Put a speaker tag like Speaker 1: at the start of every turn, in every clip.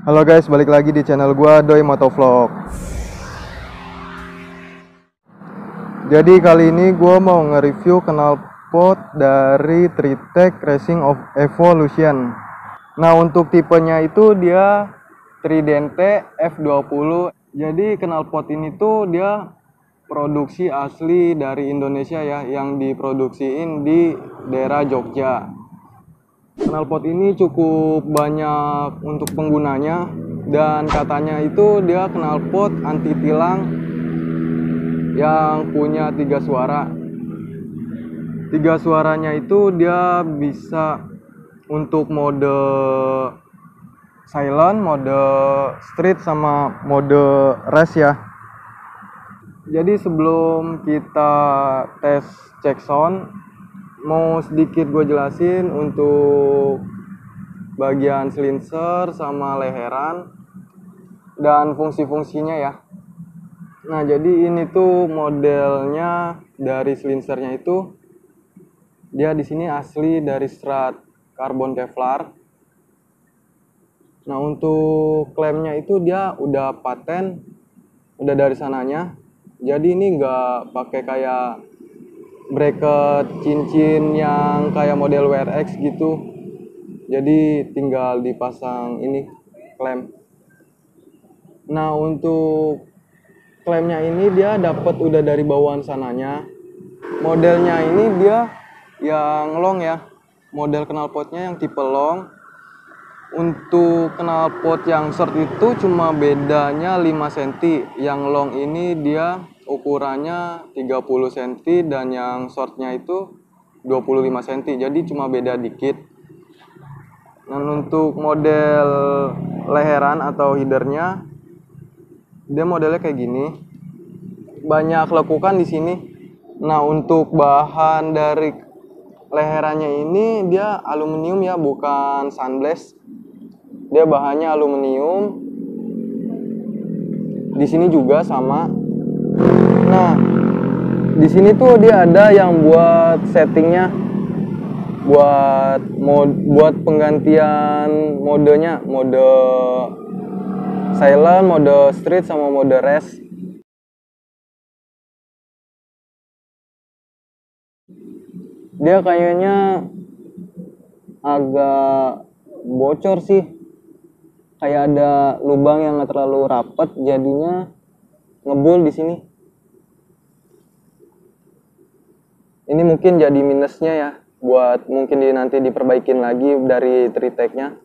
Speaker 1: Halo guys, balik lagi di channel gua Doi Motovlog. Jadi kali ini gua mau nge-review knalpot dari Tritec Racing of Evolution. Nah, untuk tipenya itu dia Tridente F20. Jadi knalpot ini tuh dia produksi asli dari Indonesia ya, yang diproduksiin di daerah Jogja. Knalpot ini cukup banyak untuk penggunanya, dan katanya itu dia knalpot anti tilang yang punya 3 suara. 3 suaranya itu dia bisa untuk mode silent, mode street, sama mode race ya. Jadi sebelum kita tes cek sound, mau sedikit gue jelasin untuk bagian silencer sama leheran dan fungsi-fungsinya ya. Nah, jadi ini tuh modelnya dari silencernya itu dia di sini asli dari serat karbon Kevlar. Nah, untuk klemnya itu dia udah paten, udah dari sananya. Jadi ini nggak pakai kayak bracket cincin yang kayak model WRX gitu. Jadi tinggal dipasang ini klem. Nah, untuk klemnya ini dia dapat udah dari bawaan sananya. Modelnya ini dia yang long ya. Model knalpotnya yang tipe long. Untuk knalpot yang short itu cuma bedanya 5 cm. Yang long ini dia ukurannya 30 cm dan yang shortnya itu 25 cm. Jadi cuma beda dikit. Dan untuk model leheran atau headernya dia modelnya kayak gini. Banyak lekukan di sini. Nah, untuk bahan dari leherannya ini dia aluminium ya, bukan sunblast. Dia bahannya aluminium. Di sini juga sama. Nah, di sini tuh dia ada yang buat settingnya, buat penggantian modenya, mode silent, mode street, sama mode race. Dia kayaknya agak bocor sih. Kayak ada lubang yang nggak terlalu rapet, jadinya ngebul di sini. Ini mungkin jadi minusnya ya, buat mungkin nanti diperbaikin lagi dari Tritec-nya.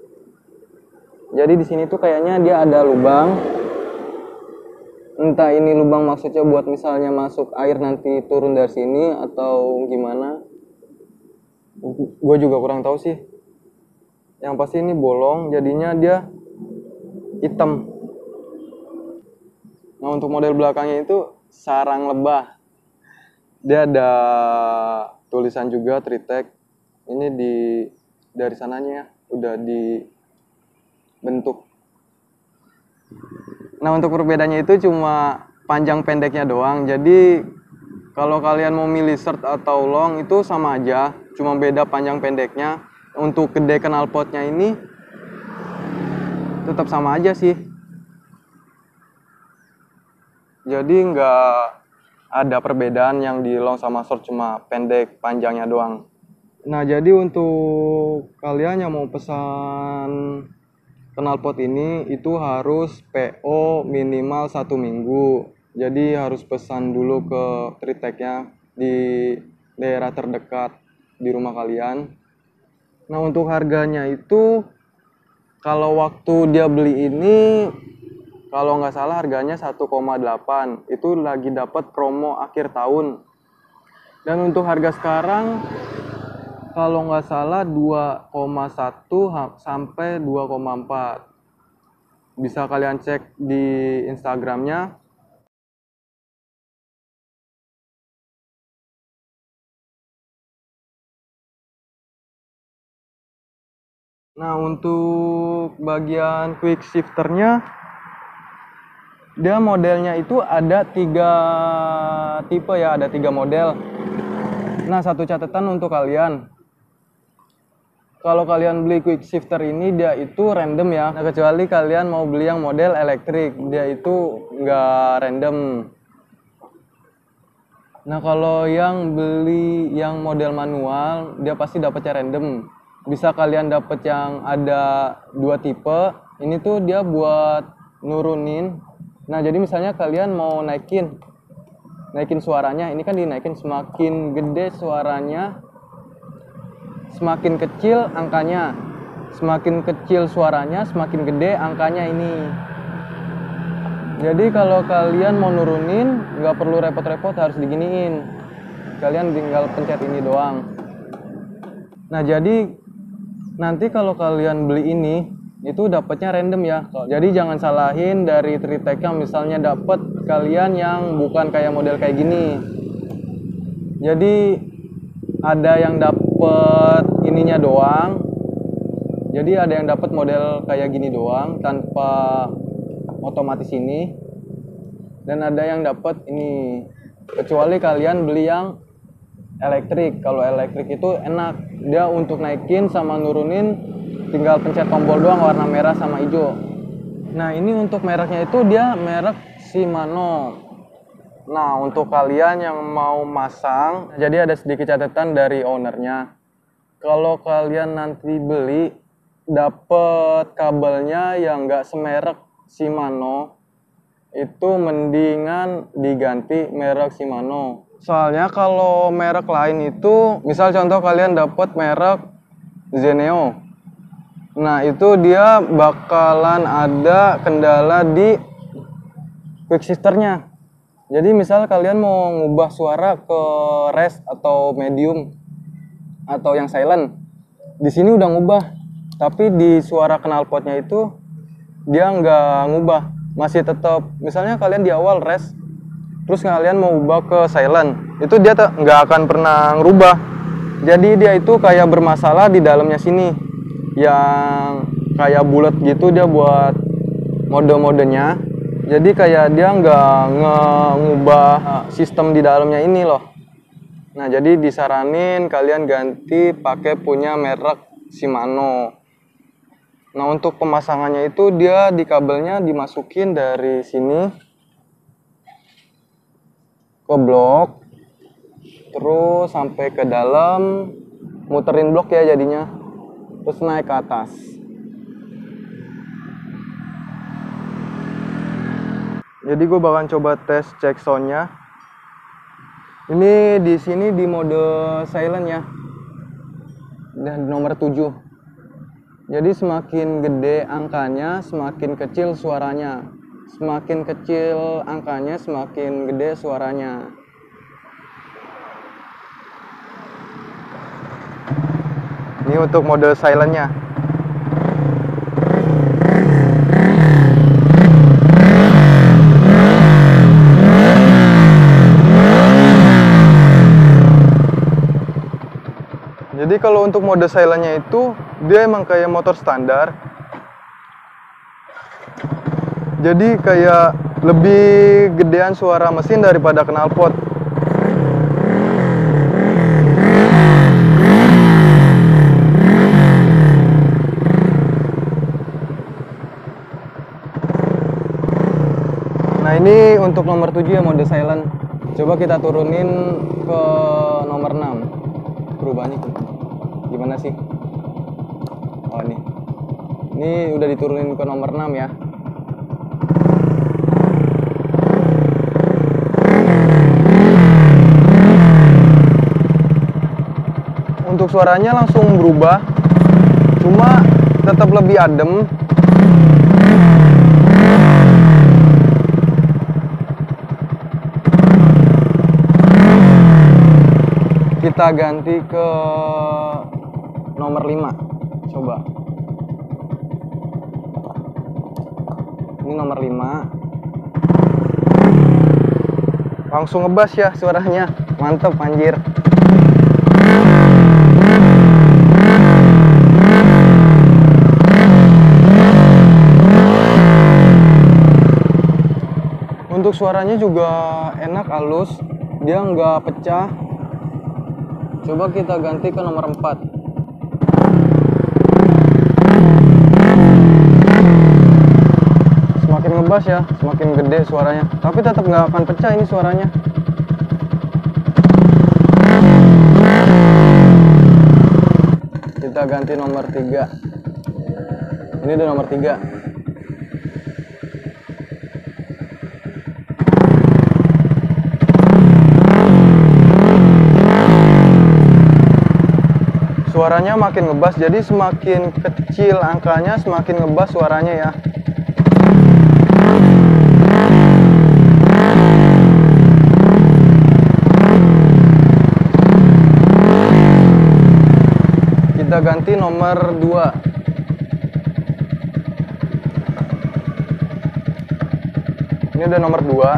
Speaker 1: Jadi di sini tuh kayaknya dia ada lubang. Entah ini lubang maksudnya buat misalnya masuk air nanti turun dari sini atau gimana. Gue juga kurang tahu sih. Yang pasti ini bolong, jadinya dia hitam. Nah, untuk model belakangnya itu sarang lebah. Dia ada tulisan juga Tritec. Ini dari sananya udah dibentuk. Nah, untuk perbedaannya itu cuma panjang pendeknya doang. Jadi kalau kalian mau milih short atau long itu sama aja, cuma beda panjang pendeknya. Untuk gede knalpotnya ini tetap sama aja sih. Jadi nggak ada perbedaan yang di long sama short, cuma pendek panjangnya doang. Nah, jadi untuk kalian yang mau pesan knalpot ini itu harus PO minimal 1 minggu. Jadi harus pesan dulu ke Tritec-nya di daerah terdekat di rumah kalian. Nah, untuk harganya itu kalau waktu dia beli ini, kalau nggak salah harganya 1,8. Itu lagi dapat promo akhir tahun. Dan untuk harga sekarang kalau nggak salah 2,1 sampai 2,4. Bisa kalian cek di Instagramnya. Nah, untuk bagian quick shifternya, dia modelnya itu ada 3 tipe ya, ada 3 model. Nah, satu catatan untuk kalian. Kalau kalian beli quick shifter ini dia itu random ya. Nah, kecuali kalian mau beli yang model elektrik, dia itu nggak random. Nah, kalau yang beli yang model manual, dia pasti dapetnya random. Bisa kalian dapet yang ada 2 tipe. Ini tuh dia buat nurunin. Nah, jadi misalnya kalian mau naikin suaranya, ini kan dinaikin, semakin gede suaranya, semakin kecil angkanya. Semakin kecil suaranya, semakin gede angkanya ini. Jadi kalau kalian mau nurunin, nggak perlu repot-repot harus diginiin. Kalian tinggal pencet ini doang. Nah, jadi nanti kalau kalian beli ini, itu dapatnya random ya. Jadi jangan salahin dari Tritech-nya, misalnya dapat kalian yang bukan kayak model kayak gini. Jadi ada yang dapat ininya doang. Jadi ada yang dapat model kayak gini doang tanpa otomatis ini, dan ada yang dapat ini. Kecuali kalian beli yang elektrik. Kalau elektrik itu enak, dia untuk naikin sama nurunin tinggal pencet tombol doang, warna merah sama hijau. Nah, ini untuk mereknya itu dia merek Shimano. Nah, untuk kalian yang mau masang, jadi ada sedikit catatan dari ownernya. Kalau kalian nanti beli dapet kabelnya yang nggak semerek Shimano, itu mendingan diganti merek Shimano. Soalnya kalau merek lain itu, misal contoh kalian dapat merek Zeneo, nah itu dia bakalan ada kendala di quick shifternya. Jadi misal kalian mau ngubah suara ke res atau medium atau yang silent, di sini udah ngubah, tapi di suara knalpotnya itu dia nggak ngubah, masih tetap. Misalnya kalian di awal res, terus kalian mau ubah ke silent, itu dia nggak akan pernah ngerubah. Jadi dia itu kayak bermasalah di dalamnya sini, yang kayak bulat gitu dia buat mode-modenya. Jadi kayak dia nggak ngubah sistem di dalamnya ini loh. Nah, jadi disaranin kalian ganti pakai punya merek Shimano. Nah, untuk pemasangannya itu dia di kabelnya dimasukin dari sini ke blok, terus sampai ke dalam, muterin blok ya jadinya, terus naik ke atas. Jadi gue bakalan coba tes cek soundnya. Ini di sini di mode silent ya, dan nomor 7. Jadi semakin gede angkanya, semakin kecil suaranya. Semakin kecil angkanya, semakin gede suaranya. Ini untuk mode silentnya. Jadi kalau untuk mode silentnya itu dia emang kayak motor standar. Jadi kayak lebih gedean suara mesin daripada knalpot. Nah, ini untuk nomor 7 ya, mode silent. Coba kita turunin ke nomor 6. Perubahannya gimana sih? Oh, ini udah diturunin ke nomor 6 ya. Untuk suaranya langsung berubah, cuma tetap lebih adem. Kita ganti ke nomor 5. Coba. Ini nomor 5. Langsung ngebas ya suaranya. Mantep anjir. Untuk suaranya juga enak, halus. Dia nggak pecah. Coba kita ganti ke nomor 4. ngebass ya, semakin gede suaranya. Tapi tetap nggak akan pecah ini suaranya. Kita ganti nomor 3. Ini udah nomor 3. Suaranya makin ngebass, jadi semakin kecil angkanya semakin ngebass suaranya ya. Kita ganti nomor 2. Ini udah nomor 2.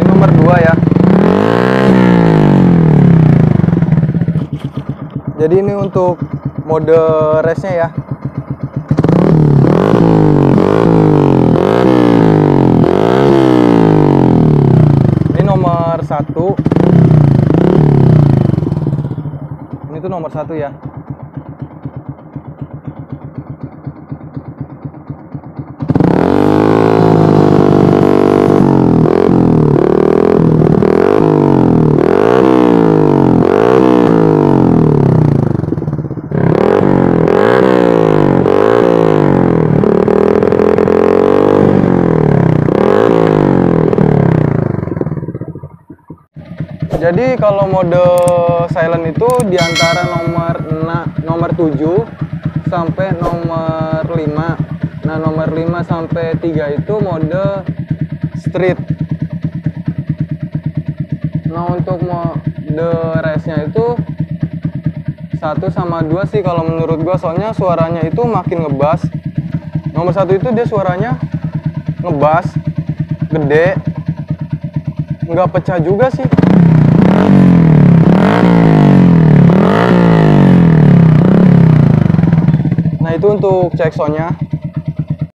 Speaker 1: Nomor 2 ya. Jadi ini untuk mode race-nya ya. Ini nomor 1. Ini tuh nomor 1 ya. Jadi kalau mode silent itu diantara nomor 7 sampai nomor 5. Nah, nomor 5 sampai 3 itu mode street. Nah, untuk mode race-nya itu 1 sama 2 sih kalau menurut gua, soalnya suaranya itu makin ngebass. Nomor 1 itu dia suaranya ngebass, gede, nggak pecah juga sih. Nah, itu untuk cek soundnya.